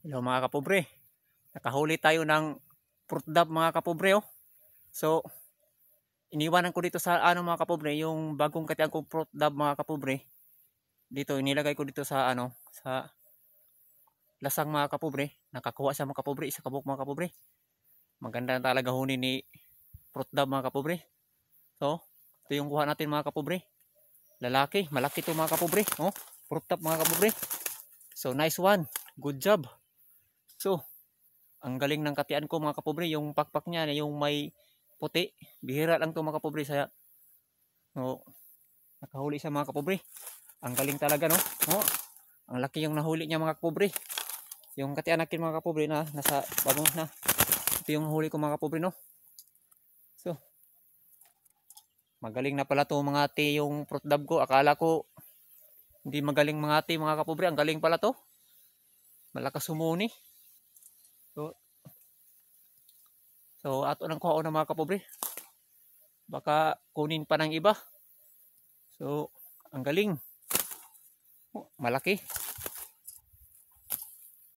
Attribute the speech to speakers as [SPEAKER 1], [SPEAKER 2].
[SPEAKER 1] Hello mga kapobre, nakahuli tayo ng fruit dab mga kapobre oh. So, iniwanan ko dito sa mga kapobre, yung bagong katiang kong fruit dab mga kapobre. Dito inilagay ko dito sa sa lasang mga kapobre. Nakakuha siya mga kapobre, isa kabuk mga kapobre. Maganda talaga huni ni fruit dab mga kapobre. So, ito yung kuha natin mga kapobre. Lalaki, malaki to mga kapobre, oh. Fruit dab mga kapobre. So, nice one. Good job. So, ang galing ng katian ko mga kapobre, yung pakpak niya, yung may puti. Bihira lang to mga kapobre. No, nakahuli siya mga kapobre. Ang galing talaga no. Oh, ang laki yung nahuli niya mga kapobre. Yung katian natin mga kapobre na nasa bagong na. Ito yung huli ko mga kapobre no. So, magaling na pala to mga ate yung fruit dab ko. Akala ko hindi magaling mga ate mga kapobre. Ang galing pala to. Malakas sumuni. So, ato nang kuha na mga kapobre. Baka kunin pa ng iba. So, ang galing. Oh, malaki.